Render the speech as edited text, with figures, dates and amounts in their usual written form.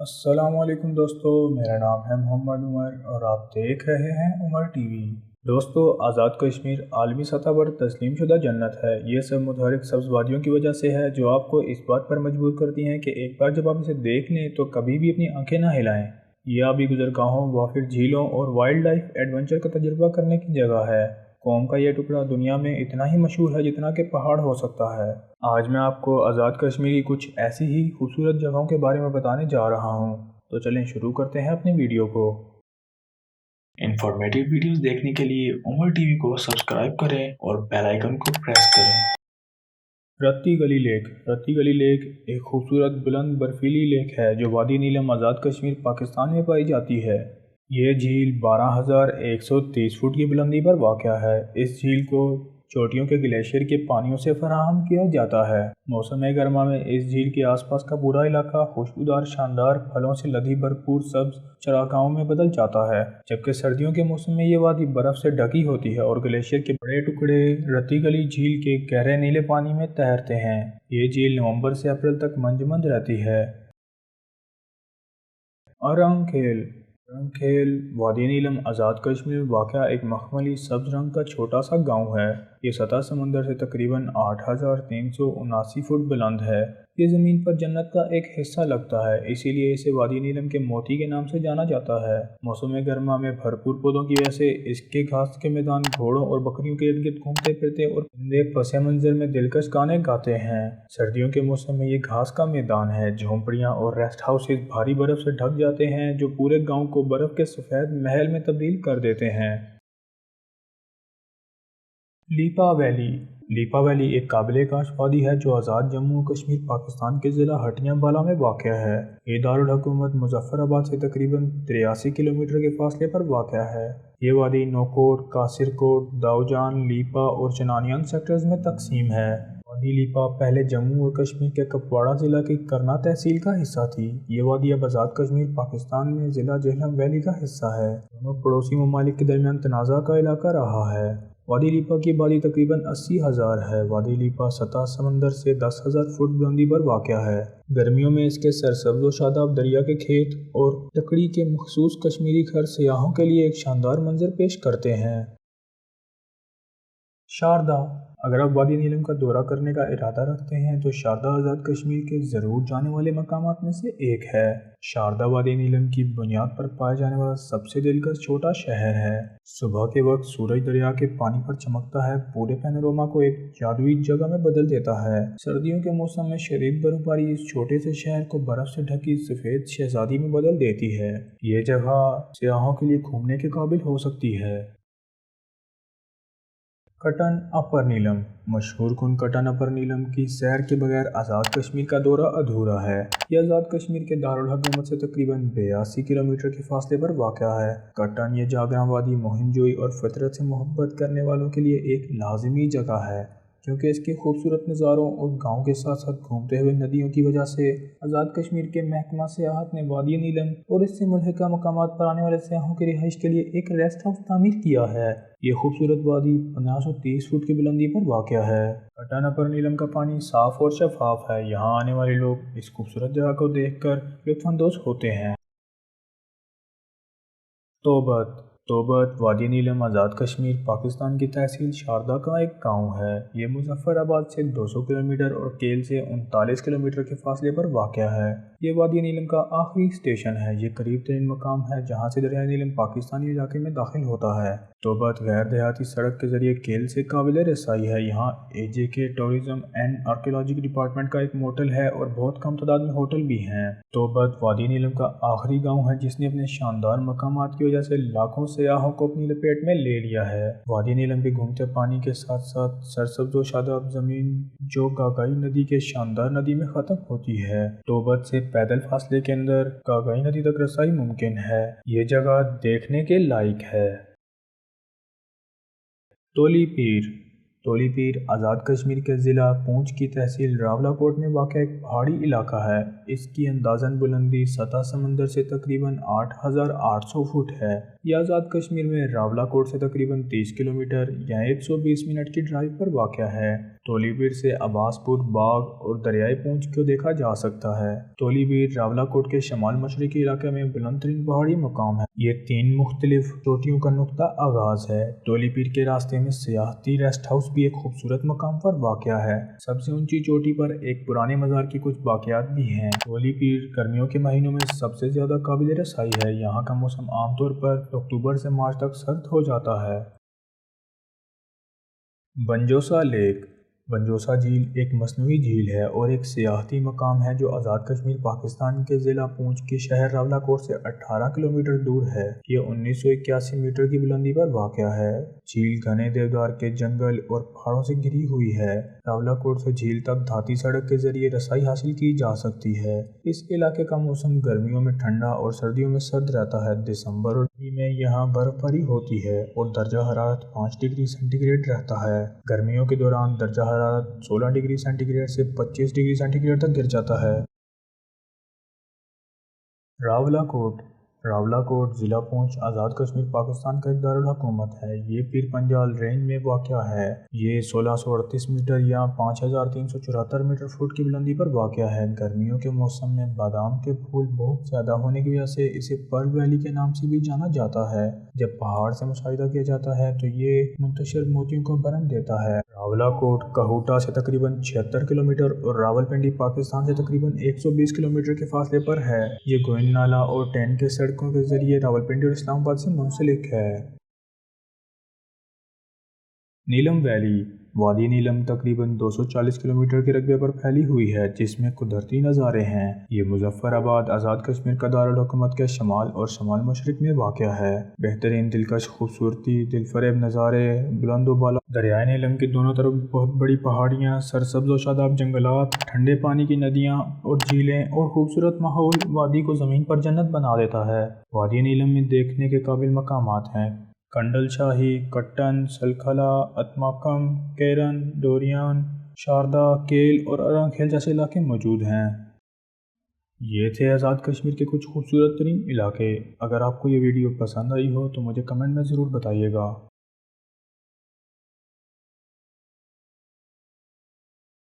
السلام علیکم دوستو، میرا نام ہے محمد عمر اور آپ دیکھ رہے ہیں عمر ٹی وی۔ دوستو، آزاد کشمیر عالمی سطح پر تسلیم شدہ جنت ہے۔ یہ سب متحرک سبز وادیوں کی وجہ سے ہے جو آپ کو اس بات پر مجبور کرتی ہیں کہ ایک بار جب آپ اسے دیکھ لیں تو کبھی بھی اپنی آنکھیں نہ ہلائیں۔ یہ آبی گزرگاہوں، وافر جھیلوں اور وائلڈ لائف ایڈونچر کا تجربہ کرنے کی جگہ ہے۔ قوم کا یہ ٹکڑا دنیا میں اتنا ہی مشہور ہے جتنا کہ پہاڑ ہو سکتا ہے۔ آج میں آپ کو آزاد کشمیر کی کچھ ایسی ہی خوبصورت جگہوں کے بارے میں بتانے جا رہا ہوں، تو چلیں شروع کرتے ہیں اپنی ویڈیو کو۔ انفارمیٹیو ویڈیوز دیکھنے کے لیے عمر ٹی وی کو سبسکرائب کریں اور بیل آئیکن کو پریس کریں۔ رتی گلی لیک۔ رتی گلی لیک ایک خوبصورت بلند برفیلی لیک ہے جو وادی نیلم آزاد کشمیر پاکستان میں پائی جاتی ہے۔ یہ جھیل 12,130 فٹ کی بلندی پر واقع ہے۔ اس جھیل کو چوٹیوں کے گلیشیئر کے پانیوں سے فراہم کیا جاتا ہے۔ موسم گرما میں اس جھیل کے آس پاس کا پورا علاقہ خوشبودار شاندار پھلوں سے لدی بھرپور سبز چراگاہوں میں بدل جاتا ہے، جبکہ سردیوں کے موسم میں یہ وادی برف سے ڈھکی ہوتی ہے اور گلیشیئر کے بڑے ٹکڑے رتی گلی جھیل کے گہرے نیلے پانی میں تیرتے ہیں۔ یہ جھیل نومبر سے اپریل تک منجمد رہتی ہے۔ ارنگ کھیل۔ ارنگ کھیل وادی نیلم آزاد کشمیر میں واقع ایک مخملی سبز رنگ کا چھوٹا سا گاؤں ہے۔ یہ سطح سمندر سے تقریباً 8,379 فٹ بلند ہے۔ یہ زمین پر جنت کا ایک حصہ لگتا ہے، اسی لیے اسے وادی نیلم کے موتی کے نام سے جانا جاتا ہے۔ موسم گرما میں بھرپور پودوں کی وجہ سے اس کے گھاس کے میدان گھوڑوں اور بکریوں کے ارد گرد گھومتے پھرتے اور پرندے پس منظر میں دلکش گانے گاتے ہیں۔ سردیوں کے موسم میں یہ گھاس کا میدان ہے۔ جھونپڑیاں اور ریسٹ ہاؤسز بھاری برف سے ڈھک جاتے ہیں جو پورے گاؤں کو برف کے سفید محل میں تبدیل کر دیتے ہیں۔ لیپا ویلی۔ لیپا ویلی ایک قابل کاشت وادی ہے جو آزاد جموں و کشمیر پاکستان کے ضلع ہٹیاں بالا میں واقع ہے۔ یہ دارالحکومت مظفر آباد سے تقریباً 83 کلومیٹر کے فاصلے پر واقع ہے۔ یہ وادی نوکوٹ، کاسر کوٹ، داؤجان، لیپا اور چنانیان سیکٹرز میں تقسیم ہے۔ وادی لیپا پہلے جموں و کشمیر کے کپواڑہ ضلع کی کرنا تحصیل کا حصہ تھی۔ یہ وادی اب آزاد کشمیر پاکستان میں ضلع جہلم ویلی کا حصہ ہے۔ دونوں پڑوسی ممالک کے درمیان تنازع کا علاقہ رہا ہے۔ وادی لیپا کی آبادی تقریباً 80,000 ہے۔ وادی لیپا سطح سمندر سے 10,000 فٹ بلندی پر واقع ہے۔ گرمیوں میں اس کے سرسبز و شاداب دریا کے کھیت اور لکڑی کے مخصوص کشمیری گھر سیاحوں کے لیے ایک شاندار منظر پیش کرتے ہیں۔ شاردا۔ اگر آپ وادی نیلم کا دورہ کرنے کا ارادہ رکھتے ہیں تو شاردا آزاد کشمیر کے ضرور جانے والے مقامات میں سے ایک ہے۔ شاردا وادی نیلم کی بنیاد پر پائے جانے والا سب سے دلکش چھوٹا شہر ہے۔ صبح کے وقت سورج دریا کے پانی پر چمکتا ہے، پورے پینوراما کو ایک جادوئی جگہ میں بدل دیتا ہے۔ سردیوں کے موسم میں شدید برف باری اس چھوٹے سے شہر کو برف سے ڈھکی سفید شہزادی میں بدل دیتی ہے۔ یہ جگہ سیاحوں کے لیے گھومنے کے قابل ہو سکتی ہے۔ کٹن اپر نیلم۔ مشہور کن کٹن اپر نیلم کی سیر کے بغیر آزاد کشمیر کا دورہ ادھورا ہے۔ یہ آزاد کشمیر کے دارالحکومت سے تقریباً 82 کلومیٹر کے فاصلے پر واقع ہے۔ کٹن یہ جاگراں وادی مہم جوئی اور فطرت سے محبت کرنے والوں کے لیے ایک لازمی جگہ ہے، کیونکہ اس کے خوبصورت نظاروں اور گاؤں کے ساتھ ساتھ گھومتے ہوئے ندیوں کی وجہ سے آزاد کشمیر کے محکمہ سیاحت نے وادی نیلم اور اس سے ملحقہ مقامات پر آنے والے سیاحوں کی رہائش کے لیے ایک ریسٹ ہاؤس تعمیر کیا ہے۔ یہ خوبصورت وادی 1530 فٹ کی بلندی پر واقع ہے۔ کٹن اپر نیلم کا پانی صاف اور شفاف ہے۔ یہاں آنے والے لوگ اس خوبصورت جگہ کو دیکھ کر لطف اندوز ہوتے ہیں۔ توبت۔ توبت وادی نیلم آزاد کشمیر پاکستان کی تحصیل شاردا کا ایک گاؤں ہے۔ یہ مظفر آباد سے 200 کلومیٹر اور کیل سے 39 کلومیٹر کے فاصلے پر واقع ہے۔ یہ وادی نیلم کا آخری اسٹیشن ہے۔ یہ قریب ترین مقام ہے جہاں سے دریائے نیلم پاکستانی علاقے میں داخل ہوتا ہے۔ توبت غیر دیہاتی سڑک کے ذریعے کیل سے قابل رسائی ہے۔ یہاں AJK tourism and archaeology department کا ایک موٹل ہے اور بہت کم تعداد میں ہوٹل بھی ہیں۔ توبت وادی نیلم کا آخری گاؤں ہے جس نے اپنے شاندار مقامات کی وجہ سے لاکھوں سیاحوں کو اپنی لپیٹ میں لے لیا ہے۔ وادی نیلم کے گھومتے پانی کے ساتھ ساتھ سرسبز و شاداب زمین جو گاگائی ندی کے شاندار ندی میں ختم ہوتی ہے۔ توبت سے پیدل فاصلے کے اندر گاگائی ندی تک رسائی ممکن ہے۔ یہ جگہ دیکھنے کے لائق ہے۔ تولی پیر۔ تولی پیر آزاد کشمیر کے ضلع پونچھ کی تحصیل راولاکوٹ میں واقع ایک پہاڑی علاقہ ہے۔ اس کی اندازاً بلندی سطح سمندر سے تقریباً 8,800 فٹ ہے۔ یہ آزاد کشمیر میں راولاکوٹ سے تقریباً 30 کلومیٹر یا 120 منٹ کی ڈرائیو پر واقع ہے۔ تولی پیر سے عباس پور باغ اور دریائے پونچھ کو دیکھا جا سکتا ہے۔ تولی پیر راولاکوٹ کے شمال مشرقی علاقے میں بلند ترین پہاڑی مقام ہے۔ یہ 3 مختلف چوٹیوں کا نقطہ آغاز ہے۔ تولی پیر کے راستے میں سیاحتی ریسٹ ہاؤس بھی ایک خوبصورت مقام پر واقع ہے۔ سب سے اونچی چوٹی پر ایک پرانے مزار کی کچھ باقیات بھی ہیں۔ تولی پیر گرمیوں کے مہینوں میں سب سے زیادہ قابل رسائی ہے۔ یہاں کا موسم عام طور پر اکتوبر سے مارچ تک سرد ہو جاتا ہے۔ بنجوسا لیک بنجوسا جھیل ایک مصنوعی جھیل ہے اور ایک سیاحتی مقام ہے جو آزاد کشمیر پاکستان کے ضلع پونچھ کے شہر راولاکوٹ سے 18 کلومیٹر دور ہے۔ یہ 1981 میٹر کی بلندی پر واقع ہے۔ جھیل گھنے دیودار کے جنگل اور پہاڑوں سے گھری ہوئی ہے۔ راولاکوٹ سے جھیل تک دھاتی سڑک کے ذریعے رسائی حاصل کی جا سکتی ہے۔ اس علاقے کا موسم گرمیوں میں ٹھنڈا اور سردیوں میں سرد رہتا ہے۔ دسمبر اور مئی میں یہاں برف باری ہوتی ہے اور درجہ حرارت 5 ڈگری سینٹی گریڈ رہتا ہے۔ گرمیوں کے دوران درجہ حرارت 16 ڈگری سینٹی گریڈ سے 25 ڈگری سینٹی گریڈ تک گر جاتا ہے۔ راولاکوٹ ضلع پونچھ آزاد کشمیر پاکستان کا ایک دارالحکومت ہے۔ یہ پیر پنجال رینج میں واقع ہے۔ یہ 1638 میٹر یا 5374 میٹر فٹ کی بلندی پر واقع ہے۔ گرمیوں کے موسم میں بادام کے پھول بہت زیادہ ہونے کی وجہ سے اسے پرل ویلی کے نام سے بھی جانا جاتا ہے۔ جب پہاڑ سے مشاہدہ کیا جاتا ہے تو یہ منتشر موتیوں کو برن دیتا ہے۔ راولاکوٹ کہوٹا سے تقریباً 76 کلومیٹر اور راولپنڈی پاکستان سے تقریباً 120 کلومیٹر کے فاصلے پر ہے۔ یہ گوئن نالہ اور ٹین کے سڑکوں کے ذریعے راولپنڈی اور اسلام آباد سے منسلک ہے۔ نیلم ویلی وادی نیلم تقریباً 240 کلومیٹر کے رقبے پر پھیلی ہوئی ہے جس میں قدرتی نظارے ہیں۔ یہ مظفر آباد آزاد کشمیر کا دارالحکومت کے شمال اور شمال مشرق میں واقع ہے۔ بہترین دلکش خوبصورتی، دلفریب نظارے، بلند و بالا دریائے نیلم کے دونوں طرف بہت بڑی پہاڑیاں، سرسبز و شاداب جنگلات، ٹھنڈے پانی کی ندیاں اور جھیلیں اور خوبصورت ماحول وادی کو زمین پر جنت بنا دیتا ہے۔ وادی نیلم میں دیکھنے کے قابل مقامات ہیں: کنڈل شاہی، کٹن، سلکھلا، اتماکم، کیرن، ڈوریان، شاردا، کیل اور اران کھیل جیسے علاقے موجود ہیں۔ یہ تھے آزاد کشمیر کے کچھ خوبصورت ترین علاقے۔ اگر آپ کو یہ ویڈیو پسند آئی ہو تو مجھے کمنٹ میں ضرور بتائیے گا۔